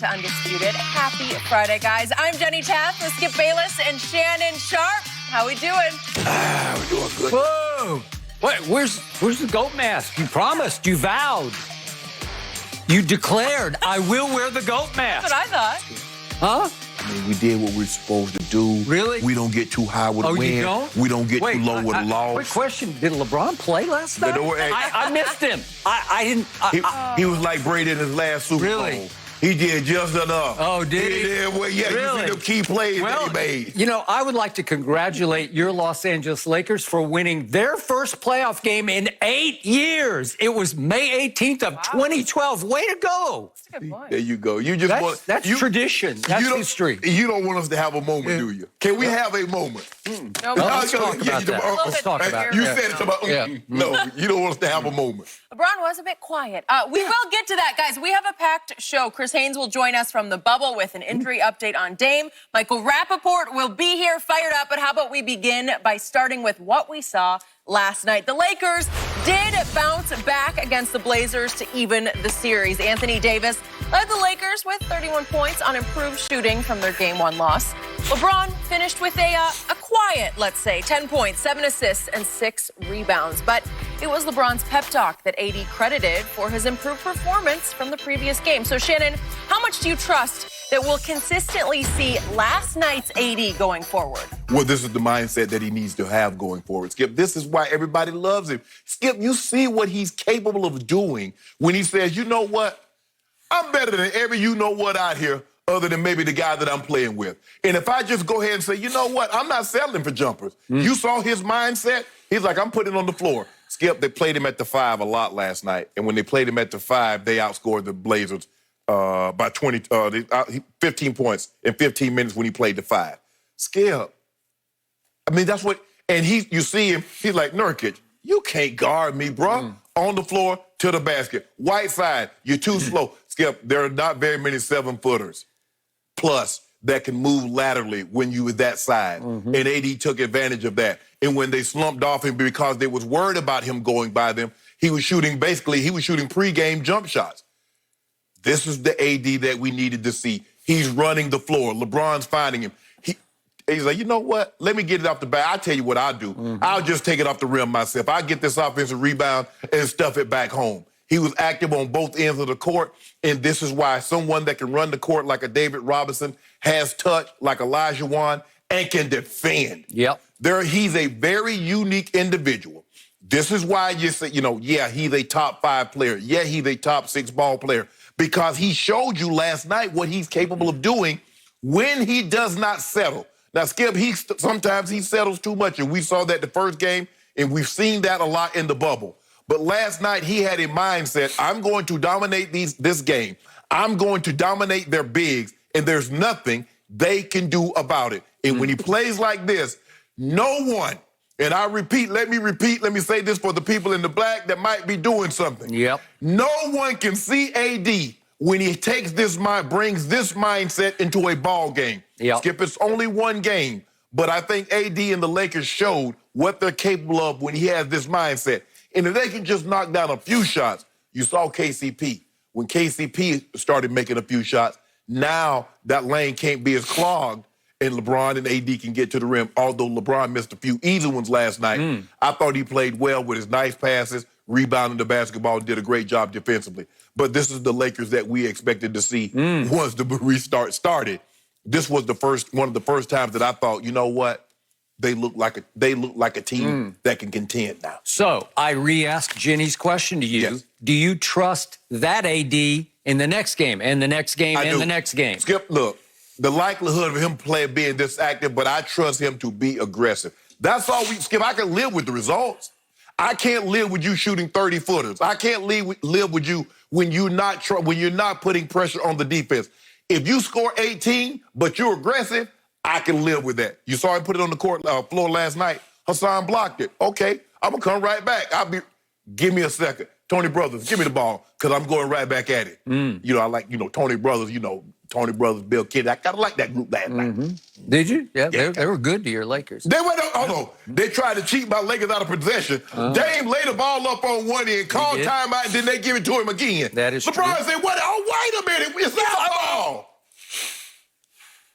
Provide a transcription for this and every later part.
To Undisputed. Happy Friday, guys. I'm Jenny Taft with Skip Bayless and Shannon Sharp. How we doing? We're doing good. Whoa! Wait, where's the goat mask? You promised, you vowed. You declared, I will wear the goat mask. That's what I thought. Huh? I mean, we did what we're supposed to do. Really? We don't get too high with the win. You don't? We don't get too low with the loss. Quick question. Did LeBron play last night? I missed him. I didn't. He was like Brady in his last Super Bowl. He did just enough. Oh, did he? Did, well, yeah, really? You see the key plays that he made. You know, I would like to congratulate your Los Angeles Lakers for winning their first playoff game in 8 years. It was May 18th of 2012. Way to go. That's a good point. There you go. You just That's tradition. That's history. You don't want us to have a moment, do you? Can we have a moment? No, Let's talk about that. Let's talk about it. You said it about No, you don't want us to have a moment. LeBron was a bit quiet. We will get to that, guys. We have a packed show. Chris Haynes will join us from the bubble with an injury update on Dame. Michael Rappaport will be here fired up. But how about we begin by starting with what we saw last night. The Lakers did bounce back against the Blazers to even the series. Anthony Davis led the Lakers with 31 points on improved shooting from their Game 1 loss. LeBron finished with a quiet, let's say, 10 points, 7 assists, and 6 rebounds. But it was LeBron's pep talk that AD credited for his improved performance from the previous game. So, Shannon, how much do you trust that we'll consistently see last night's AD going forward? Well, this is the mindset that he needs to have going forward, Skip. This is why everybody loves him. Skip, you see what he's capable of doing when he says, you know what? I'm better than every you-know-what out here other than maybe the guy that I'm playing with. And if I just go ahead and say, you know what? I'm not settling for jumpers. You saw his mindset? He's like, I'm putting it on the floor. Skip, they played him at the 5 a lot last night. And when they played him at the 5, they outscored the Blazers by 15 points in 15 minutes when he played the 5. Skip. I mean, that's what, and you see him, he's like, Nurkic, you can't guard me, bro. On the floor to the basket. Whiteside, you're too slow. Skip, there are not very many 7-footers plus that can move laterally when you were that side. And AD took advantage of that. And when they slumped off him because they was worried about him going by them, he was shooting pregame jump shots. This is the AD that we needed to see. He's running the floor. LeBron's finding him. He's like, you know what? Let me get it off the bat. I'll tell you what I'll do. I'll just take it off the rim myself. I'll get this offensive rebound and stuff it back home. He was active on both ends of the court, and this is why someone that can run the court like a David Robinson, has touch like Elijah Wan, and can defend. Yep. He's a very unique individual. This is why you say, yeah, he's a top 5 player. Yeah, he's a top 6 ball player. Because he showed you last night what he's capable of doing when he does not settle. Now, Skip, sometimes he settles too much, and we saw that the first game, and we've seen that a lot in the bubble. But last night, he had a mindset, I'm going to dominate this game. I'm going to dominate their bigs, and there's nothing they can do about it. And when he plays like this, no one, and let me say this for the people in the black that might be doing something. Yep. No one can see AD when he brings this mindset into a ball game. Yep. Skip, it's only one game, but I think AD and the Lakers showed what they're capable of when he has this mindset. And if they can just knock down a few shots, you saw KCP. When KCP started making a few shots, now that lane can't be as clogged, and LeBron and AD can get to the rim, although LeBron missed a few easy ones last night. I thought he played well with his nice passes, rebounding the basketball, did a great job defensively. But this is the Lakers that we expected to see once the restart started. This was one of the first times that I thought, you know what? They look like a team that can contend now. So I re-ask Jenny's question to you. Yes. Do you trust that AD in the next game, and the next game, and the next game? Skip, look, the likelihood of him being this active, but I trust him to be aggressive. That's all Skip, I can live with the results. I can't live with you shooting 30-footers. I can't live with you when you're not putting pressure on the defense. If you score 18, but you're aggressive, I can live with that. You saw him put it on the court floor last night. Hassan blocked it. Okay, I'm going to come right back. Give me a second. Tony Brothers, give me the ball, because I'm going right back at it. I like, Tony Brothers, Tony Brothers, Bill Kidd. I kind of like that group last night. Did you? Yeah, they were good to your Lakers. They went, hold on. They tried to cheat my Lakers out of possession. Dame laid the ball up on one end, called timeout, and then they give it to him again. That is LeBron true. said, "What? Oh, wait a minute. It's our ball."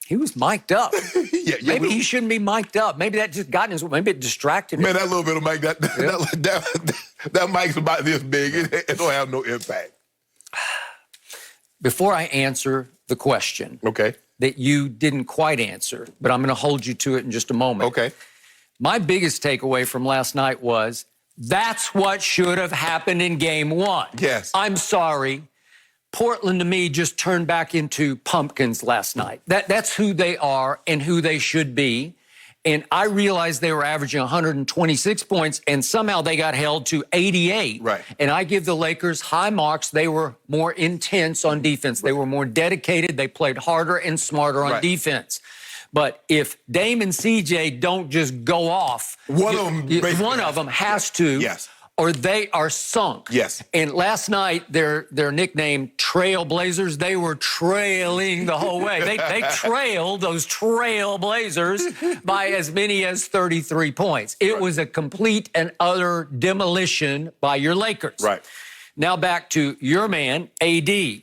He was mic'd up. Yeah, Maybe he shouldn't be mic'd up. Maybe that just got in his way. Maybe it distracted him. Man, that little bit of mic, that mic's about this big. It don't have no impact. Before I answer the question that you didn't quite answer, but I'm going to hold you to it in just a moment. Okay. My biggest takeaway from last night was that's what should have happened in game one. Yes. I'm sorry. Portland, to me, just turned back into pumpkins last night. That's who they are and who they should be. And I realized they were averaging 126 points, and somehow they got held to 88. Right. And I give the Lakers high marks. They were more intense on defense. They were more dedicated. They played harder and smarter on defense. But if Dame and CJ don't just go off, one of them has to. Yes. Or they are sunk. Yes. And last night, their nickname, Trailblazers, they were trailing the whole way. They trailed those Trailblazers by as many as 33 points. It was a complete and utter demolition by your Lakers. Right. Now back to your man, AD.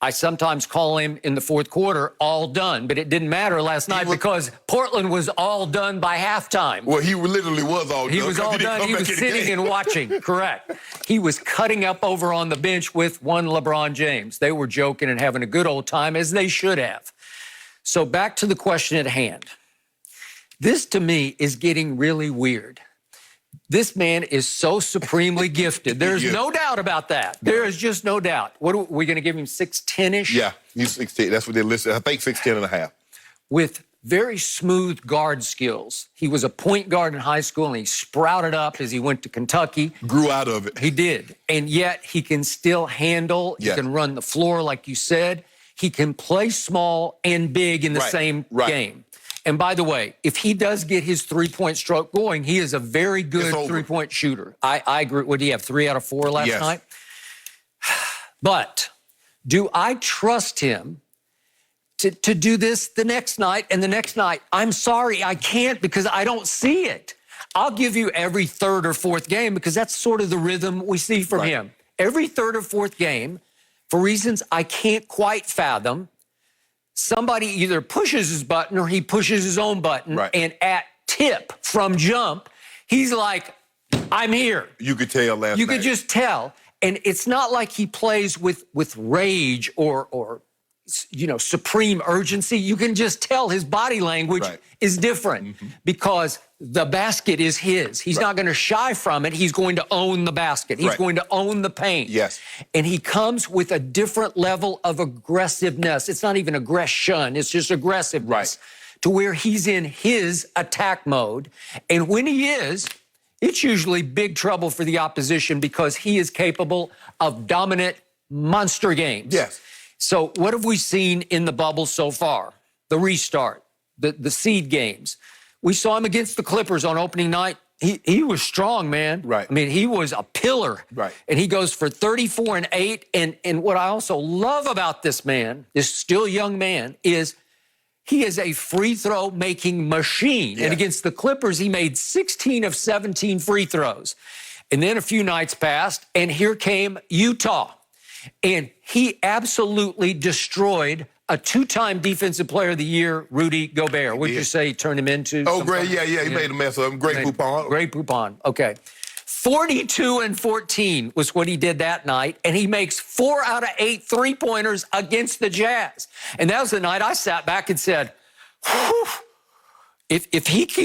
I sometimes call him in the fourth quarter all done, but it didn't matter last night because Portland was all done by halftime. Well, he literally was all done. He was all done. He was sitting and watching. Correct. He was cutting up over on the bench with one LeBron James. They were joking and having a good old time, as they should have. So back to the question at hand. This, to me, is getting really weird. This man is so supremely gifted. There's no doubt about that. There is just no doubt. What are we going to give him, 6'10"-ish? Yeah, he's 6'10". That's what they listed. I think 6'10" and a half. With very smooth guard skills. He was a point guard in high school, and he sprouted up as he went to Kentucky. Grew out of it. He did. And yet he can still handle. He can run the floor, like you said. He can play small and big in the same game. And by the way, if he does get his three-point stroke going, he is a very good three-point shooter. I agree. What did he have, 3 out of 4 last night? But do I trust him to do this the next night and the next night? I'm sorry, I can't, because I don't see it. I'll give you every third or fourth game because that's sort of the rhythm we see from him. Every third or fourth game, for reasons I can't quite fathom, somebody either pushes his button or he pushes his own button. And at tip from jump, he's like, I'm here. You could tell last night. You could just tell. And it's not like he plays with rage or supreme urgency. You can just tell his body language is different because the basket is his. He's not going to shy from it. He's going to own the basket. He's going to own the paint. Yes. And he comes with a different level of aggressiveness. It's not even aggression. It's just aggressiveness. To where he's in his attack mode. And when he is, it's usually big trouble for the opposition because he is capable of dominant monster games. Yes. So what have we seen in the bubble so far? The restart, the seed games. We saw him against the Clippers on opening night. He was strong, man. I mean, he was a pillar. And he goes for 34 and 8. And what I also love about this man, this still young man, is he is a free throw making machine. And against the Clippers, he made 16 of 17 free throws. And then a few nights passed, and here came Utah. And he absolutely destroyed a 2-time Defensive Player of the Year, Rudy Gobert. What did you say he turned him into? Oh, great. Yeah. He made a mess of him. Great Poupon. Great Poupon. Okay. 42 and 14 was what he did that night. And he makes 4 out of 8 3-pointers against the Jazz. And that was the night I sat back and said, whew, if he keeps